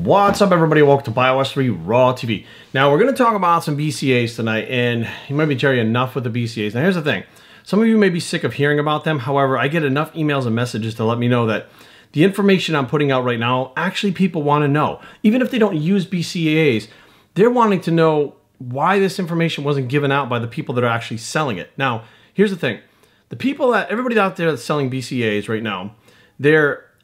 What's up, everybody? Welcome to BioS3 Raw TV. Now, we're going to talk about some BCAAs tonight, and you might be Jerry enough with the BCAAs. Now, here's the thing. Some of you may be sick of hearing about them. However, I get enough emails and messages to let me know that the information I'm putting out right now, actually people want to know. Even if they don't use BCAAs, they're wanting to know why this information wasn't given out by the people that are actually selling it. Now, here's the thing. Everybody out there that's selling BCAAs right now,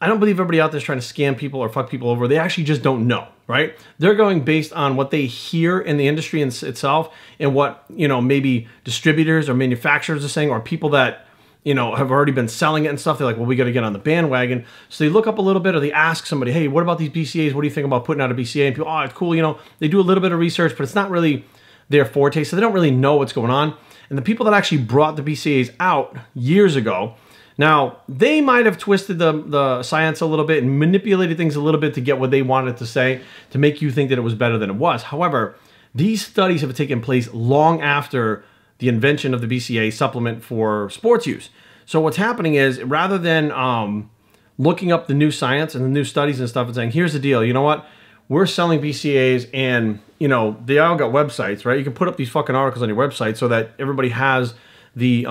I don't believe everybody out there is trying to scam people or fuck people over. They actually just don't know, right? They're going based on what they hear in the industry itself and what, maybe distributors or manufacturers are saying, or people that, have already been selling it and stuff. They're like, well, we got to get on the bandwagon. So they look up a little bit, or they ask somebody, hey, what about these BCAAs? What do you think about putting out a BCAA? And people, oh, it's cool. They do a little bit of research, but it's not really their forte. So they don't really know what's going on. And the people that actually brought the BCAAs out years ago, now, they might have twisted the science a little bit and manipulated things a little bit to get what they wanted to say, to make you think that it was better than it was. However, these studies have taken place long after the invention of the BCAA supplement for sports use. So what's happening is, rather than looking up the new science and the new studies and stuff and saying, here's the deal, you know what? We're selling BCAAs and, they all got websites, right? You can put up these fucking articles on your website so that everybody has the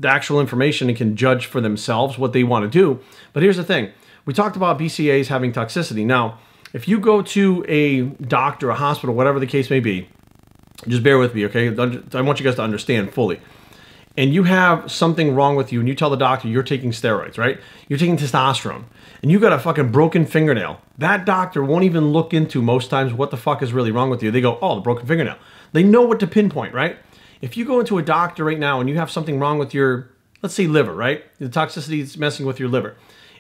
actual information and can judge for themselves what they want to do. But here's the thing. We talked about BCAAs having toxicity. Now, if you go to a doctor, a hospital, whatever the case may be, just bear with me, okay? I want you guys to understand fully. And you have something wrong with you and you tell the doctor you're taking steroids, right? You're taking testosterone and you got a fucking broken fingernail. That doctor won't even look into most times what the fuck is really wrong with you. They go, oh, the broken fingernail. They know what to pinpoint, right? If you go into a doctor right now and you have something wrong with your, let's say, liver, right? The toxicity is messing with your liver.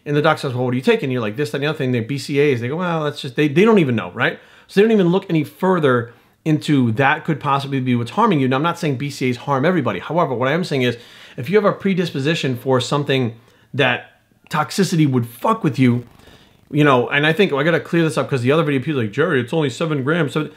And the doctor says, well, what are you taking? You're like, this, that, and the other thing. They're BCAAs. They go, well, that's just, they don't even know, right? So they don't even look any further into that could possibly be what's harming you. Now, I'm not saying BCAAs harm everybody. However, what I am saying is, if you have a predisposition for something that toxicity would fuck with you, and I think, I got to clear this up because the other video, people are like, Jerry, it's only 7 grams. So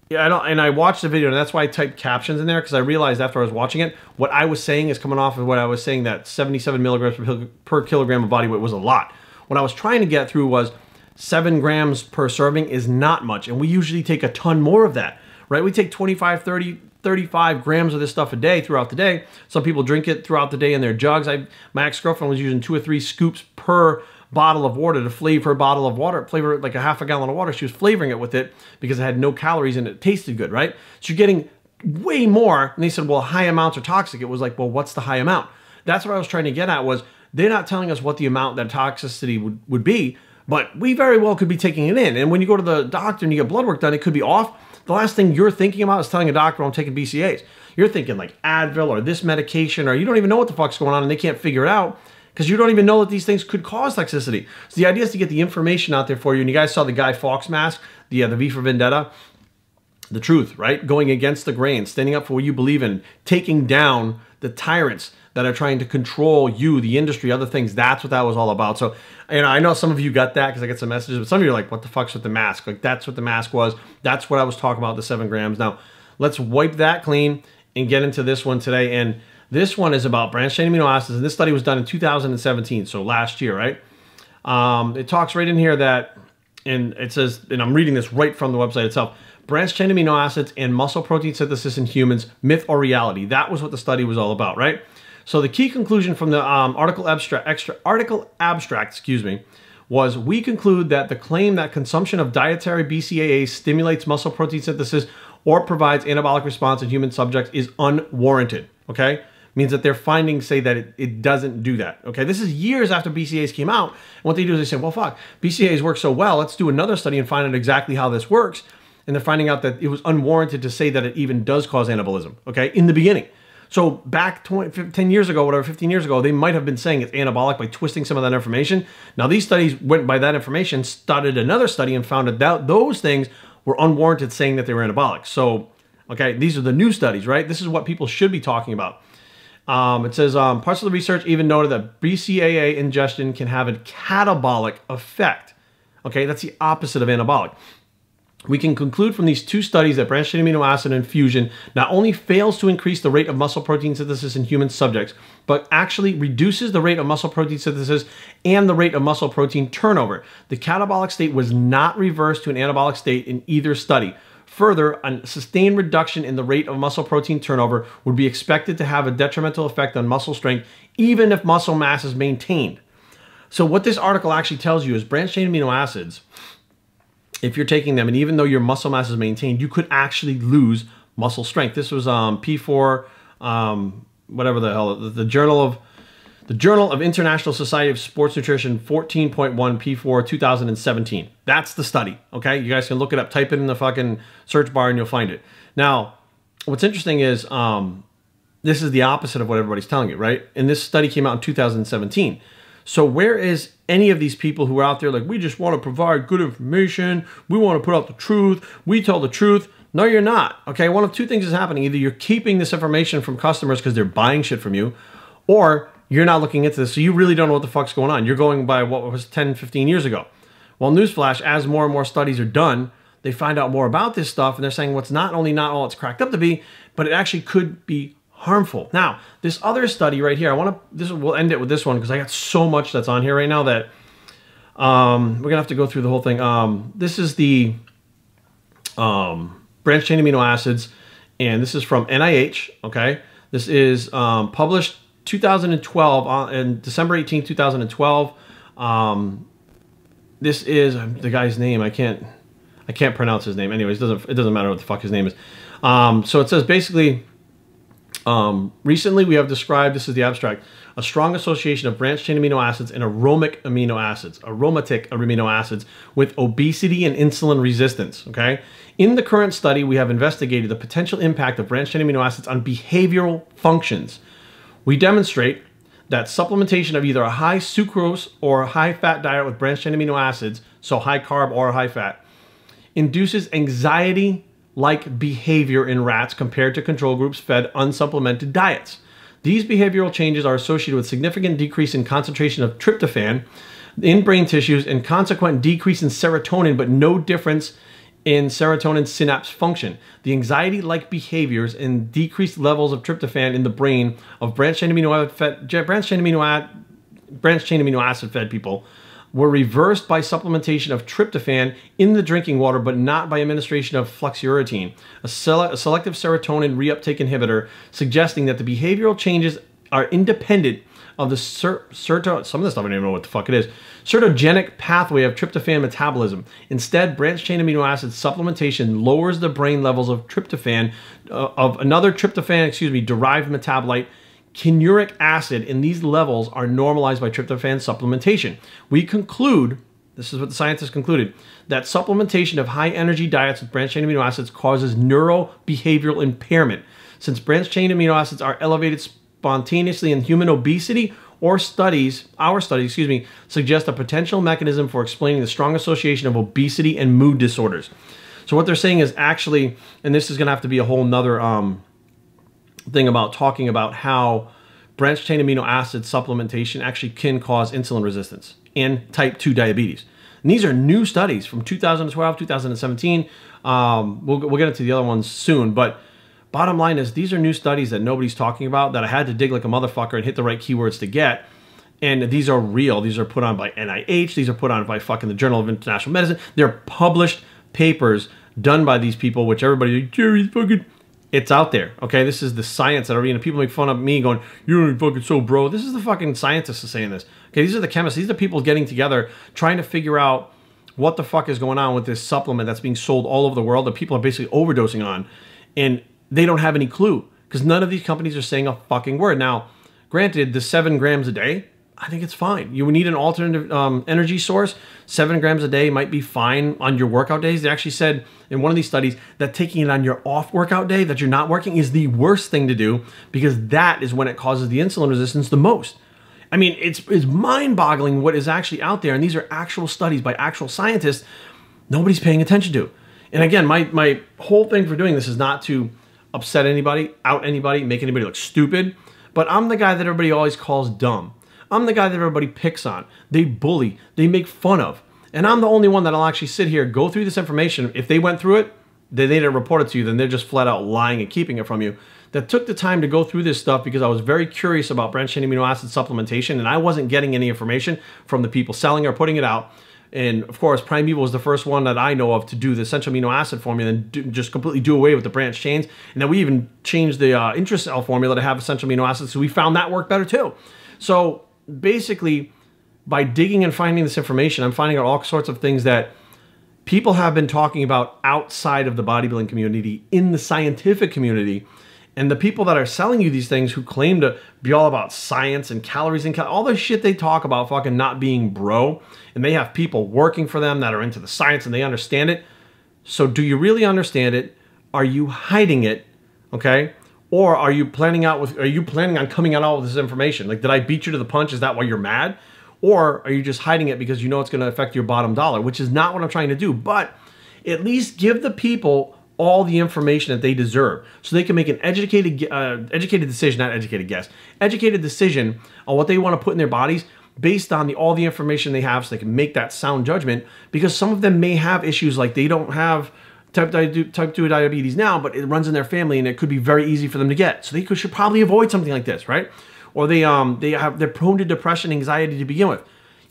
yeah, I watched the video, and that's why I typed captions in there, because I realized after I was watching it, what I was saying is coming off of what I was saying, that 77 milligrams per kilogram of body weight was a lot. What I was trying to get through was 7 grams per serving is not much, and we usually take a ton more of that, right? We take 25, 30, 35 grams of this stuff a day throughout the day. Some people drink it throughout the day in their jugs. My ex-girlfriend was using 2 or 3 scoops per bottle of water to flavor a bottle of water, flavor like a half a gallon of water. She was flavoring it with it because it had no calories and it tasted good, right? So you're getting way more. And they said, well, high amounts are toxic. It was like, well, what's the high amount? That's what I was trying to get at, was they're not telling us what the amount that toxicity would be, but we very well could be taking it in. And when you go to the doctor and you get blood work done, it could be off. The last thing you're thinking about is telling a doctor, I'm taking BCAAs. You're thinking like Advil or this medication, or you don't even know what the fuck's going on and they can't figure it out, because you don't even know that these things could cause toxicity. So the idea is to get the information out there for you. And you guys saw the Guy Fawkes mask, the V for Vendetta, the truth, right? Going against the grain, standing up for what you believe in, taking down the tyrants that are trying to control you, the industry, other things. That's what that was all about. So, I know some of you got that because I get some messages, but some of you are like, what the fuck's with the mask? Like, that's what the mask was. That's what I was talking about, the 7 grams. Now, let's wipe that clean and get into this one today. And this one is about branched-chain amino acids, and this study was done in 2017, so last year, right? It talks right in here that, and it says, and I'm reading this right from the website itself, branched-chain amino acids and muscle protein synthesis in humans, myth or reality. That was what the study was all about, right? So the key conclusion from the article abstract, was, we conclude that the claim that consumption of dietary BCAAs stimulates muscle protein synthesis or provides anabolic response in human subjects is unwarranted, okay? Means that their findings say that it doesn't do that. Okay, this is years after BCAAs came out, and what they do is they say, well, fuck, BCAAs work so well, let's do another study and find out exactly how this works. And they're finding out that it was unwarranted to say that it even does cause anabolism, okay, in the beginning. So back 10 years ago, whatever, 15 years ago, they might have been saying it's anabolic by twisting some of that information. Now these studies went by that information, started another study and found out those things were unwarranted, saying that they were anabolic. So, okay, these are the new studies, right? This is what people should be talking about. It says, parts of the research even noted that BCAA ingestion can have a catabolic effect. Okay, that's the opposite of anabolic. We can conclude from these two studies that branched-chain amino acid infusion not only fails to increase the rate of muscle protein synthesis in human subjects, but actually reduces the rate of muscle protein synthesis and the rate of muscle protein turnover. The catabolic state was not reversed to an anabolic state in either study. Further, a sustained reduction in the rate of muscle protein turnover would be expected to have a detrimental effect on muscle strength, even if muscle mass is maintained. So what this article actually tells you is branched-chain amino acids, if you're taking them, and even though your muscle mass is maintained, you could actually lose muscle strength. This was P4, whatever the hell, the Journal of International Society of Sports Nutrition 14.1 P4 2017. That's the study, okay? You guys can look it up, type it in the fucking search bar and you'll find it. Now, what's interesting is this is the opposite of what everybody's telling you, right? And this study came out in 2017. So where is any of these people who are out there like, we just want to provide good information, we want to put out the truth, we tell the truth? No, you're not, okay? One of two things is happening. Either you're keeping this information from customers because they're buying shit from you, or you're not looking into this, so you really don't know what the fuck's going on. You're going by what was 10, 15 years ago. Well, newsflash, as more and more studies are done, they find out more about this stuff, and they're saying what's not only not all it's cracked up to be, but it actually could be harmful. Now, this other study right here, we'll end it with this one because I got so much that's on here right now that we're gonna have to go through the whole thing. This is the branched-chain amino acids, and this is from NIH, okay? This is published 2012, in December 18, 2012. This is the guy's name. I can't pronounce his name. Anyways, it doesn't matter what the fuck his name is. So it says basically, recently we have described, this is the abstract, a strong association of branched-chain amino acids and aromatic amino acids with obesity and insulin resistance, okay? In the current study, we have investigated the potential impact of branched-chain amino acids on behavioral functions. We demonstrate that supplementation of either a high sucrose or high fat diet with branched-chain amino acids, so high carb or high fat, induces anxiety-like behavior in rats compared to control groups fed unsupplemented diets. These behavioral changes are associated with significant decrease in concentration of tryptophan in brain tissues and consequent decrease in serotonin, but no difference in serotonin synapse function. The anxiety-like behaviors and decreased levels of tryptophan in the brain of branched-chain amino acid fed people were reversed by supplementation of tryptophan in the drinking water, but not by administration of fluoxetine, a selective serotonin reuptake inhibitor, suggesting that the behavioral changes are independent of the some of this stuff I don't even know what the fuck it is, serotogenic pathway of tryptophan metabolism. Instead, branched-chain amino acid supplementation lowers the brain levels of tryptophan, of another tryptophan, derived metabolite, quinuric acid, and these levels are normalized by tryptophan supplementation. We conclude, this is what the scientists concluded, that supplementation of high-energy diets with branched-chain amino acids causes neurobehavioral impairment. Since branched-chain amino acids are elevated spontaneously in human obesity, our studies, suggest a potential mechanism for explaining the strong association of obesity and mood disorders. So what they're saying is actually, and this is going to have to be a whole nother thing about talking about how branched-chain amino acid supplementation actually can cause insulin resistance and type 2 diabetes. And these are new studies from 2012, 2017. We'll get into the other ones soon, but bottom line is these are new studies that nobody's talking about that I had to dig like a motherfucker and hit the right keywords to get. And these are real. These are put on by NIH. These are put on by fucking the Journal of International Medicine. They're published papers done by these people, which everybody's like, Jerry's fucking... It's out there, okay? This is the science that are, people make fun of me going, you're fucking so bro. This is the fucking scientists saying this. Okay, these are the chemists. These are the people getting together, trying to figure out what the fuck is going on with this supplement that's being sold all over the world that people are basically overdosing on. And they don't have any clue because none of these companies are saying a fucking word. Now, granted, the 7 grams a day, I think it's fine. You need an alternative energy source. 7 grams a day might be fine on your workout days. They actually said in one of these studies that taking it on your off workout day that you're not working is the worst thing to do because that is when it causes the insulin resistance the most. I mean, it's mind-boggling what is actually out there, and these are actual studies by actual scientists nobody's paying attention to. And again, my whole thing for doing this is not to upset anybody, out anybody, make anybody look stupid, but I'm the guy that everybody always calls dumb. I'm the guy that everybody picks on. They bully. They make fun of. And I'm the only one that'll actually sit here, go through this information. If they went through it, they didn't report it to you, then they're just flat out lying and keeping it from you. That took the time to go through this stuff because I was very curious about branched-chain amino acid supplementation, and I wasn't getting any information from the people selling or putting it out. And of course, Primeval was the first one that I know of to do the essential amino acid formula and just completely do away with the branched chains. And then we even changed the intracell formula to have essential amino acids, so we found that worked better too. So basically, by digging and finding this information, I'm finding out all sorts of things that people have been talking about outside of the bodybuilding community, in the scientific community. And the people that are selling you these things who claim to be all about science and calories and all the shit they talk about fucking not being bro, and they have people working for them that are into the science and they understand it. So do you really understand it? Are you hiding it? Okay? Or are you planning on coming out with this information? Like, did I beat you to the punch? Is that why you're mad? Or are you just hiding it because you know it's going to affect your bottom dollar, which is not what I'm trying to do. But at least give the people all the information that they deserve so they can make an educated decision, not educated guess, educated decision on what they want to put in their bodies based on all the information they have so they can make that sound judgment, because some of them may have issues like they don't have type 2 diabetes now, but it runs in their family and it could be very easy for them to get. So they should probably avoid something like this, right? Or they're prone to depression, anxiety to begin with.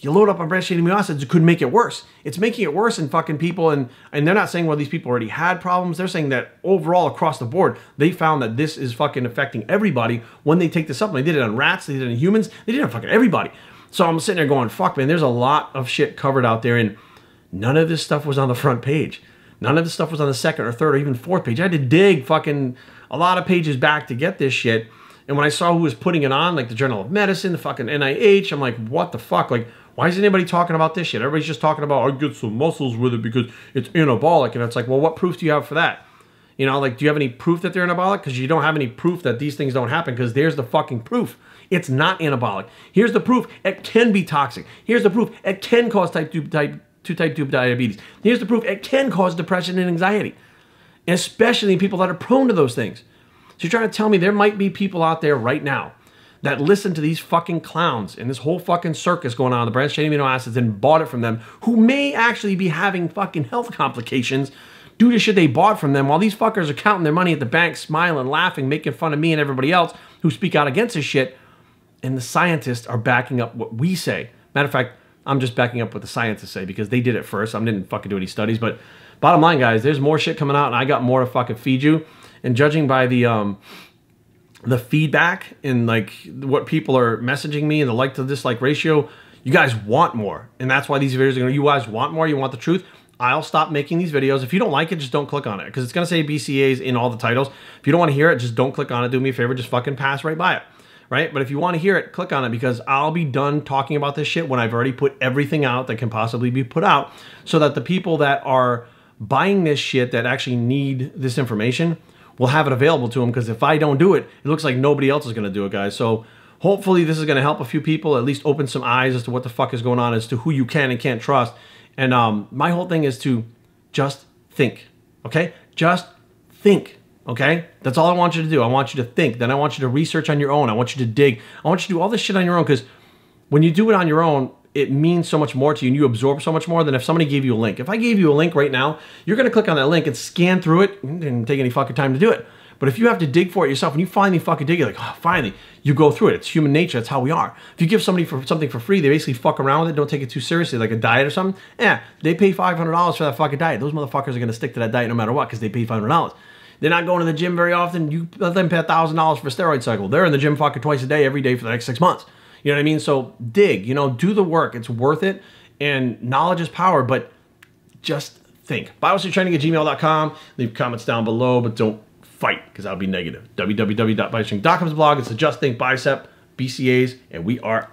You load up on branched-chain amino acids, it could make it worse. It's making it worse in fucking people, and they're not saying, well, ththese people already had problems. They're saying that overall, across the board, they found that this is fucking affecting everybody when they take the supplement. They did it on rats, they did it on humans, they did it on fucking everybody. So I'm sitting there going, fuck, man, there's a lot of shit covered out there, and none of this stuff was on the front page. None of this stuff was on the second or third or even fourth page. I had to dig fucking a lot of pages back to get this shit. And when I saw who was putting it on, like the Journal of Medicine, the fucking NIH, I'm like, what the fuck? Like, why is anybody talking about this shit? Everybody's just talking about, I get some muscles with it because it's anabolic. And it's like, well, what proof do you have for that? You know, like, do you have any proof that they're anabolic? Because you don't have any proof that these things don't happen, because there's the fucking proof. It's not anabolic. Here's the proof. It can be toxic. Here's the proof. It can cause type 2 diabetes. Here's the proof. It can cause depression and anxiety, and especially in people that are prone to those things. So you're trying to tell me there might be people out there right now that listen to these fucking clowns and this whole fucking circus going on, the branched-chain amino acids, and bought it from them, who may actually be having fucking health complications due to shit they bought from them, while these fuckers are counting their money at the bank, smiling, laughing, making fun of me and everybody else who speak out against this shit, and the scientists are backing up what we say. Matter of fact, I'm just backing up what the scientists say because they did it first. I didn't fucking do any studies, but bottom line, guys, there's more shit coming out, and I got more to fucking feed you. And judging by the feedback and like what people are messaging me and the like to dislike ratio, you guys want more. And that's why these videos are going to, you guys want more, you want the truth. I'll stop making these videos. If you don't like it, just don't click on it, because it's going to say BCAs in all the titles. If you don't want to hear it, just don't click on it. Do me a favor, just fucking pass right by it. Right? But if you want to hear it, click on it, because I'll be done talking about this shit when I've already put everything out that can possibly be put out, so that the people that are buying this shit that actually need this information will have it available to them. Because if I don't do it, it looks like nobody else is going to do it, guys. So hopefully this is going to help a few people, at least open some eyes as to what the fuck is going on, as to who you can and can't trust. And my whole thing is to just think, okay? Just think. Okay? That's all I want you to do. I want you to think. Then I want you to research on your own. I want you to dig. I want you to do all this shit on your own, because when you do it on your own, it means so much more to you, and you absorb so much more than if somebody gave you a link. If I gave you a link right now, you're going to click on that link and scan through it. It didn't take any fucking time to do it. But if you have to dig for it yourself, and you finally fucking dig, you're like, oh, finally, you go through it. It's human nature. That's how we are. If you give somebody something for free, they basically fuck around with it, don't take it too seriously, like a diet or something. Yeah, they pay $500 for that fucking diet. Those motherfuckers are going to stick to that diet no matter what, because they pay $500. They're not going to the gym very often. You let them pay $1,000 for a steroid cycle. They're in the gym fucking twice a day, every day for the next 6 months. You know what I mean? So dig, you know, do the work. It's worth it. And knowledge is power, but just think. BioStateTraining@gmail.com. Leave comments down below, but don't fight, because that would be negative. www.biostrength.com is the blog. It's the Just Think Bicep, BCAs, and we are